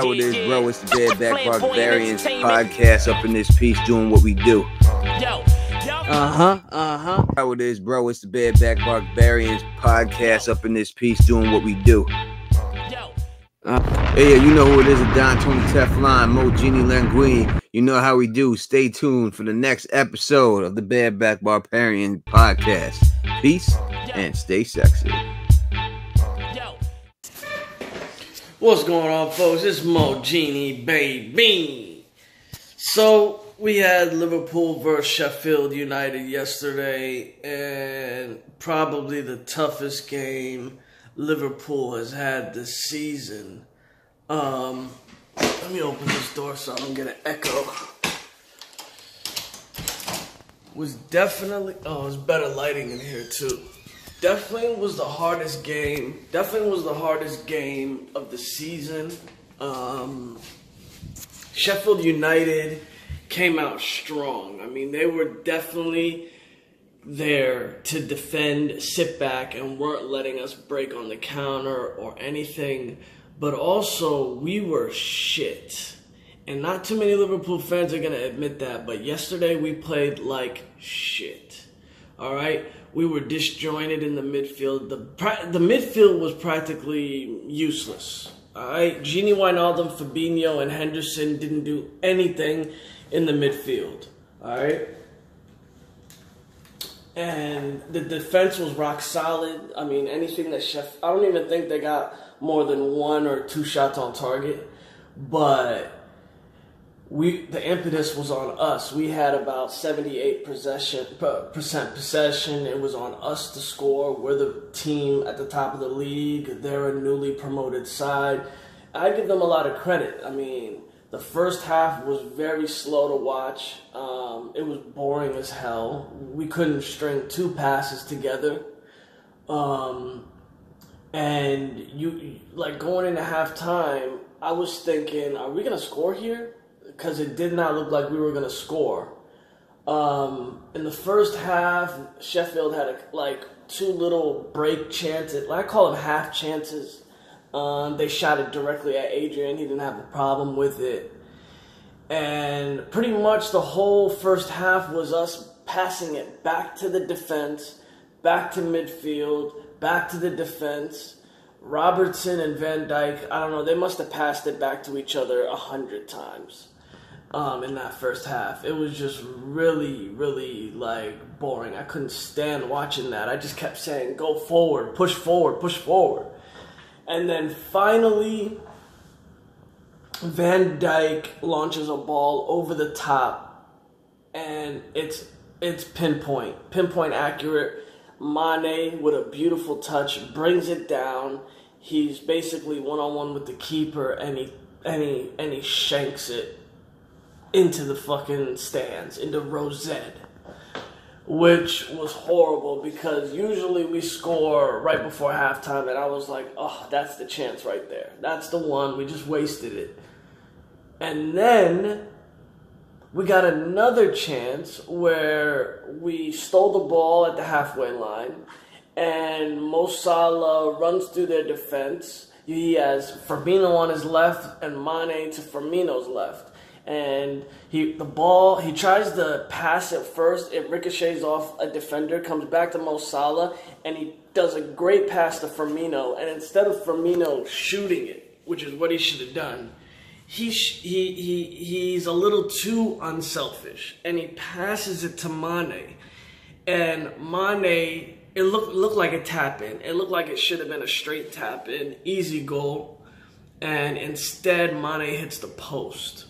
How it is, bro? It's the Bareback Barbarians podcast up in this piece doing what we do. How it is, bro? It's the Bareback Barbarians podcast up in this piece doing what we do. Hey, you know who it is, Don Tony Teflon, Mo Genie Languine. You know how we do. Stay tuned for the next episode of the Bareback Barbarian podcast. Peace and stay sexy. What's going on, folks? It's Mo Genie, baby. So, we had Liverpool versus Sheffield United yesterday, and probably the toughest game Liverpool has had this season. Let me open this door so I don't get an echo. Was definitely, there's better lighting in here too. Definitely was the hardest game. Definitely was the hardest game of the season. Sheffield United came out strong. I mean, they were definitely there to defend, sit back, and weren't letting us break on the counter or anything. But also, we were shit. And not too many Liverpool fans are going to admit that. But yesterday, we played like shit. All right? We were disjointed in the midfield. The midfield was practically useless. All right? Gini Wijnaldum, Fabinho, and Henderson didn't do anything in the midfield. All right? And the defense was rock solid. I mean, anything that I don't even think they got more than 1 or 2 shots on target. But the impetus was on us. We had about 78% possession. It was on us to score. We're the team at the top of the league. They're a newly promoted side. I give them a lot of credit. I mean, the first half was very slow to watch. It was boring as hell. We couldn't string 2 passes together. And you like going into halftime, I was thinking, are we going to score here? Because it did not look like we were going to score. In the first half, Sheffield had 2 little break chances. I call them half chances. They shot it directly at Adrian. He didn't have a problem with it. And pretty much the whole first half was us passing it back to the defense, back to midfield, back to the defense. Robertson and Van Dijk, I don't know, they must have passed it back to each other 100 times in that first half. It was just really, really, boring. I couldn't stand watching that. I just kept saying, go forward, push forward, push forward. And then finally, Van Dijk launches a ball over the top, and it's pinpoint accurate. Mane with a beautiful touch brings it down. He's basically one-on-one with the keeper, and he shanks it into the fucking stands, into Rosette, which was horrible because usually we score right before halftime, and I was like, oh, that's the chance right there. That's the one. We just wasted it. And then we got another chance where we stole the ball at the halfway line, and Mo Salah runs through their defense. He has Firmino on his left and Mane to Firmino's left. And he tries to pass it first. It ricochets off a defender, comes back to Mo Salah, and he does a great pass to Firmino. And instead of Firmino shooting it, which is what he should have done, he's a little too unselfish, and he passes it to Mane. And Mane, it looked like a tap-in. It looked like it should have been a straight tap-in, easy goal. And instead, Mane hits the post.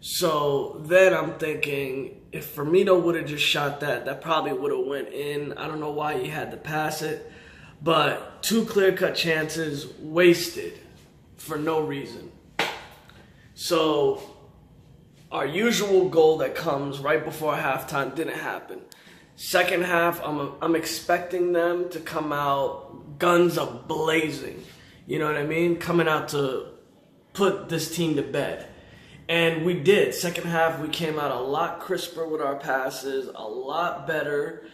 So then I'm thinking, if Firmino would have just shot that probably would have went in. I don't know why he had to pass it. But 2 clear-cut chances wasted for no reason. So our usual goal that comes right before halftime didn't happen. Second half, I'm expecting them to come out guns a-blazing. You know what I mean? Coming out to put this team to bed. And we did. Second half, we came out a lot crisper with our passes, a lot better.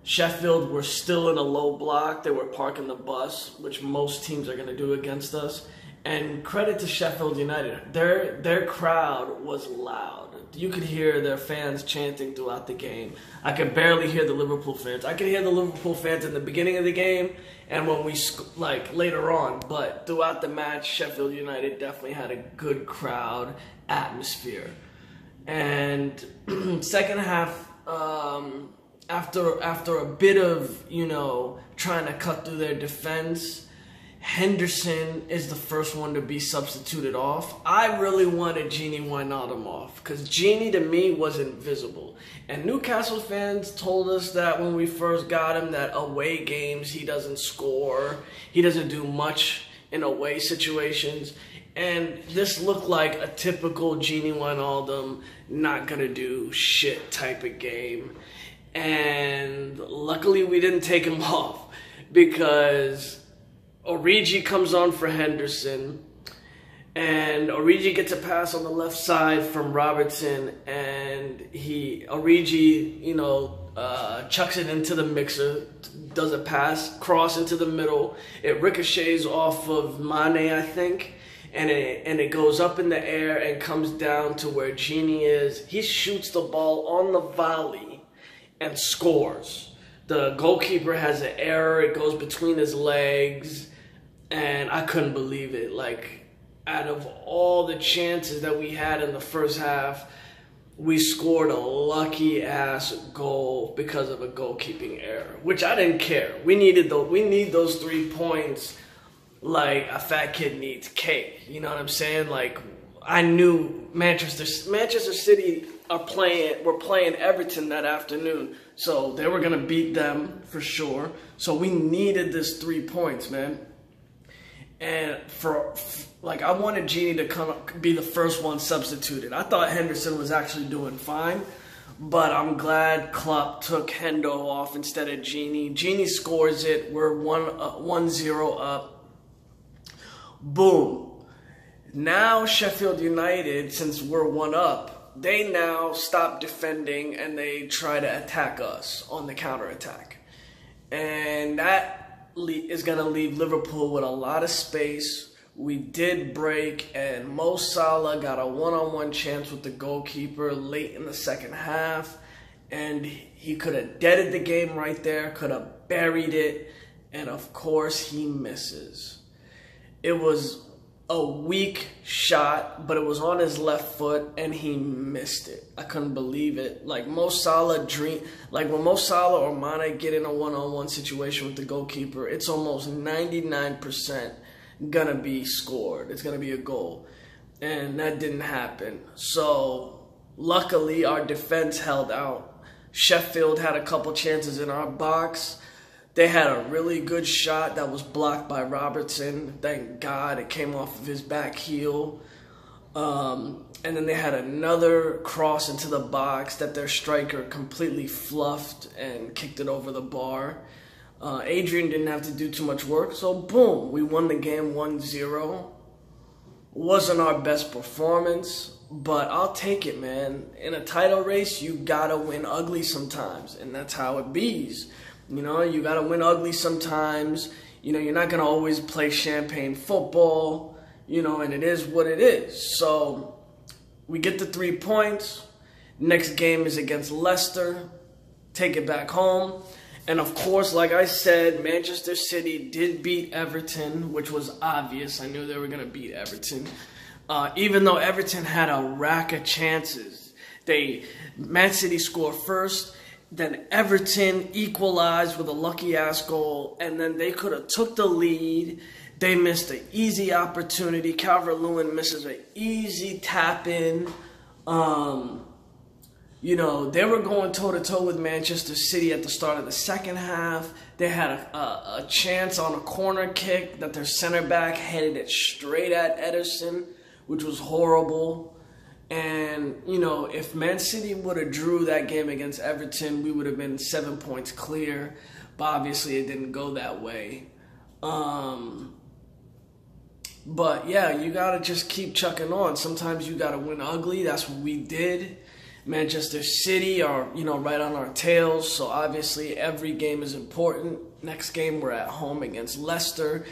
Sheffield were still in a low block. They were parking the bus, which most teams are going to do against us. And credit to Sheffield United. Their crowd was loud. You could hear their fans chanting throughout the game. I could barely hear the Liverpool fans. I could hear the Liverpool fans in the beginning of the game and when we, later on. But throughout the match, Sheffield United definitely had a good crowd atmosphere. And second half, after a bit of, trying to cut through their defense, Henderson is the first one to be substituted off. I really wanted Gini Wijnaldum off because Gini to me was invisible. And Newcastle fans told us that when we first got him that away games he doesn't score. He doesn't do much in away situations. And this looked like a typical Gini Wijnaldum not gonna do shit type of game. And luckily we didn't take him off because Origi comes on for Henderson, and Origi gets a pass on the left side from Robertson, and Origi, chucks it into the mixer, does a pass, cross into the middle. It ricochets off of Mane, I think, and it goes up in the air and comes down to where Gini is. He shoots the ball on the volley and scores. The goalkeeper has an error. It goes between his legs. And I couldn't believe it. Out of all the chances that we had in the first half, we scored a lucky-ass goal because of a goalkeeping error, which I didn't care. We need those 3 points like a fat kid needs cake. You know what I'm saying? I knew Manchester City were playing Everton that afternoon, so they were gonna beat them for sure. So we needed this 3 points, man. And I wanted Gini to be the first one substituted. I thought Henderson was actually doing fine, but I'm glad Klopp took Hendo off instead of Gini. Gini scores it. We're 1-0 up. Boom. Now Sheffield United, since we're 1 up, they now stop defending and they try to attack us on the counterattack. And that is going to leave Liverpool with a lot of space. We did break, and Mo Salah got a one-on-one chance with the goalkeeper late in the second half, and he could have deaded the game right there, could have buried it, and of course he misses. It was a weak shot, but it was on his left foot, and he missed it. I couldn't believe it. When Mo Salah or Mane get in a one-on-one situation with the goalkeeper, it's almost 99% gonna be scored. It's gonna be a goal, and that didn't happen. So luckily, our defense held out. Sheffield had a couple chances in our box. They had a really good shot that was blocked by Robertson. Thank God it came off of his back heel. And then they had another cross into the box that their striker completely fluffed and kicked it over the bar. Adrian didn't have to do too much work. So, boom, we won the game 1-0. Wasn't our best performance, but I'll take it, man. In a title race, you gotta win ugly sometimes, and that's how it bees. You got to win ugly sometimes. You're not going to always play champagne football, and it is what it is. So we get the 3 points. Next game is against Leicester. Take it back home. And of course, like I said, Manchester City did beat Everton, which was obvious. I knew they were going to beat Everton. Even though Everton had a rack of chances. Man City scored first. Then Everton equalized with a lucky-ass goal, and then they could have took the lead. They missed an easy opportunity. Calvert-Lewin misses an easy tap-in. They were going toe-to-toe with Manchester City at the start of the second half. They had a chance on a corner kick that their center back headed it straight at Ederson, which was horrible. And, if Man City would have drew that game against Everton, we would have been 7 points clear. But obviously it didn't go that way. But, yeah, you got to just keep chucking on. Sometimes you got to win ugly. That's what we did. Manchester City are, right on our tails. So, obviously, every game is important. Next game, we're at home against Leicester.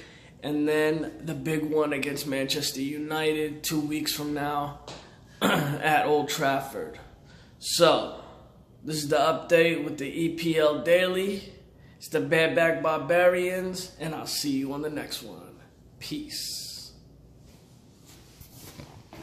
And then the big one against Manchester United 2 weeks from now at Old Trafford. So, this is the update with the EPL Daily. It's the Bareback Barbarians, and I'll see you on the next one. Peace.